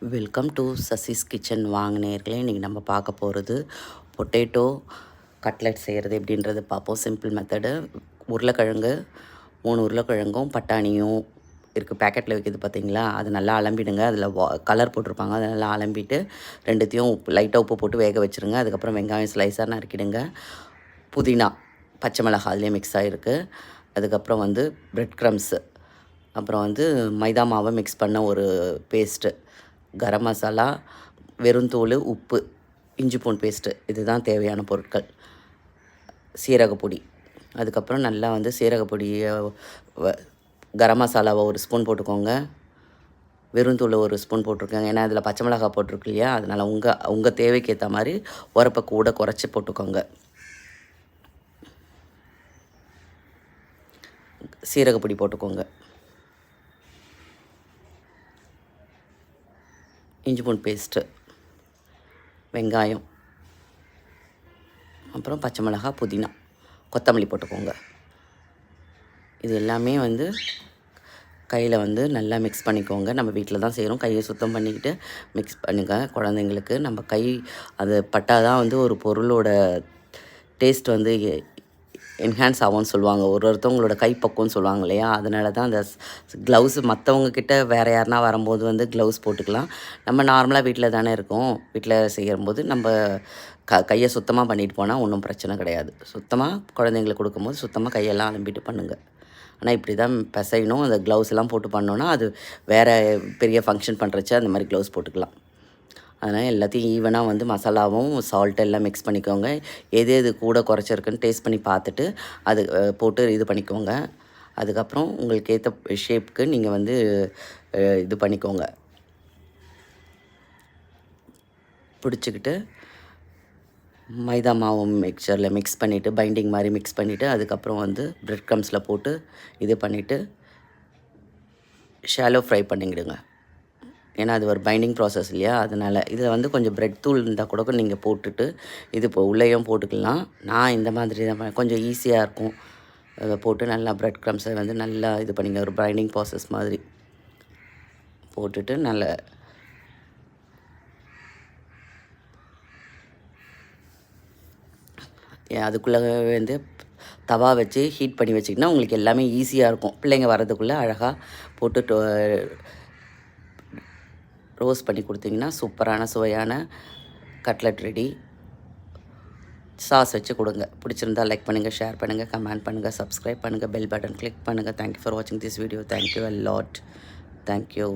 Welcome to Sasi's kitchen. வாங்க நேயர்களே, இன்றைக்கி நம்ம பார்க்க போகிறது பொட்டேட்டோ கட்லெட் செய்கிறது எப்படின்றது பார்ப்போம். Simple method. உருளைக்கிழங்கு 3 உருளைக்கிழங்கும் பட்டாணியும் இருக்குது, பேக்கெட்டில் வைக்கிது பார்த்தீங்களா, அது நல்லா அலம்பிடுங்க. அதில் கலர் போட்டிருப்பாங்க, அதை நல்லா அலம்பிட்டு ரெண்டுத்தையும் லைட்டாக உப்பு போட்டு வேக வச்சுருங்க. அதுக்கப்புறம் வெங்காயம் ஸ்லைஸாக நறுக்கிடுங்க. புதினா, பச்சை மிளகாய் அதுலேயே மிக்ஸ் ஆகிருக்கு. அதுக்கப்புறம் பிரெட் க்ரம்ஸு, அப்புறம் மைதா மாவை மிக்ஸ் பண்ண ஒரு பேஸ்ட்டு, கரம் மசாலா, வெறுந்தூள், உப்பு, இஞ்சி பூண்டு பேஸ்ட்டு, இதுதான் தேவையான பொருட்கள். சீரகப்பொடி, அதுக்கப்புறம் நல்லா சீரகப்பொடியை கரம் மசாலாவை ஒரு ஸ்பூன் போட்டுக்கோங்க. வெறுந்தூள் ஒரு ஸ்பூன் போட்டிருக்கேங்க, ஏன்னா அதில் பச்சை மிளகாய் போட்டிருக்கு இல்லையா, அதனால் உங்கள் தேவைக்கு ஏற்ற மாதிரி உரப்பை கூட குறைச்சி போட்டுக்கோங்க. சீரகப்பொடி போட்டுக்கோங்க. இஞ்சி பூண்டு பேஸ்ட்டு, வெங்காயம், அப்புறம் பச்சை மிளகாய், புதினா, கொத்தமல்லி போட்டுக்கோங்க. இது எல்லாமே கையில் நல்லா மிக்ஸ் பண்ணிக்கோங்க. நம்ம வீட்டில் தான் செய்கிறோம், கையை சுத்தம் பண்ணிக்கிட்டு மிக்ஸ் பண்ணுங்க. குழந்தைங்களுக்கு நம்ம கை அது பட்டால் தான் ஒரு பொருளோட டேஸ்ட் என்ஹான்ஸ் ஆகும்னு சொல்லுவாங்க. ஒருத்தவங்களோட கைப்பக்குவம்னு சொல்லுவாங்க இல்லையா, அதனால தான் அந்த க்ளவுஸு மற்றவங்கக்கிட்ட வேறு யாருனா வரும்போது க்ளவுஸ் போட்டுக்கலாம். நம்ம நார்மலாக வீட்டில் தானே இருக்கோம், வீட்டில் செய்யும்போது நம்ம கையை சுத்தமாக பண்ணிட்டு போனால் ஒன்றும் பிரச்சனை கிடையாது. சுத்தமாக குழந்தைங்களுக்கு கொடுக்கும்போது சுத்தமாக கையெல்லாம் அலம்பிட்டு பண்ணுங்கள். ஆனால் இப்படி தான் பிசையணும். அந்த க்ளவுஸ்லாம் போட்டு பண்ணோன்னா அது வேறு பெரிய ஃபங்க்ஷன் பண்ணுறச்சு அந்த மாதிரி க்ளவுஸ் போட்டுக்கலாம். அதனால் எல்லாத்தையும் ஈவனாக மசாலாவும் சால்ட் எல்லாம் மிக்ஸ் பண்ணிக்கோங்க. எது கூட குறைச்சிருக்குன்னு டேஸ்ட் பண்ணி பார்த்துட்டு அது போட்டு இது பண்ணிக்கோங்க. அதுக்கப்புறம் உங்களுக்கு ஏற்ற ஷேப்புக்கு நீங்கள் இது பண்ணிக்கோங்க, பிடிச்சிக்கிட்டு மைதா மாவு மிக்சரில் மிக்ஸ் பண்ணிவிட்டு பைண்டிங் மாதிரி மிக்ஸ் பண்ணிவிட்டு அதுக்கப்புறம் பிரெட் க்ரம்ஸில் போட்டு இது பண்ணிவிட்டு ஷாலோ ஃப்ரை பண்ணிக்கிடுங்க. ஏன்னா அது ஒரு பைண்டிங் ப்ராசஸ் இல்லையா, அதனால் இதில் கொஞ்சம் பிரெட் தூள் இருந்தால் கூட நீங்கள் போட்டுட்டு இது இப்போ உள்ளேயும் போட்டுக்கலாம். நான் இந்த மாதிரி தான் கொஞ்சம் ஈஸியாக இருக்கும். அதை போட்டு நல்லா பிரெட் க்ரம்ஸை நல்லா இது பண்ணிங்க, ஒரு பைண்டிங் ப்ராசஸ் மாதிரி போட்டுட்டு நல்லா அதுக்குள்ளே தவா வச்சு ஹீட் பண்ணி வச்சிங்கன்னா உங்களுக்கு எல்லாமே ஈஸியாக இருக்கும். பிள்ளைங்க வரதுக்குள்ளே அழகாக போட்டு ரோஸ்ட் பண்ணி கொடுத்தீங்கன்னா சூப்பரான சுவையான கட்லெட் ரெடி. சாஸ் வச்சு கொடுங்க. பிடிச்சிருந்தா லைக் பண்ணுங்கள், ஷேர் பண்ணுங்கள், கமெண்ட் பண்ணுங்கள், சப்ஸ்கிரைப் பண்ணுங்கள், பெல் பட்டன் கிளிக் பண்ணுங்கள். தேங்க்யூ ஃபார் வாட்சிங் this video. Thank you a lot. Thank you.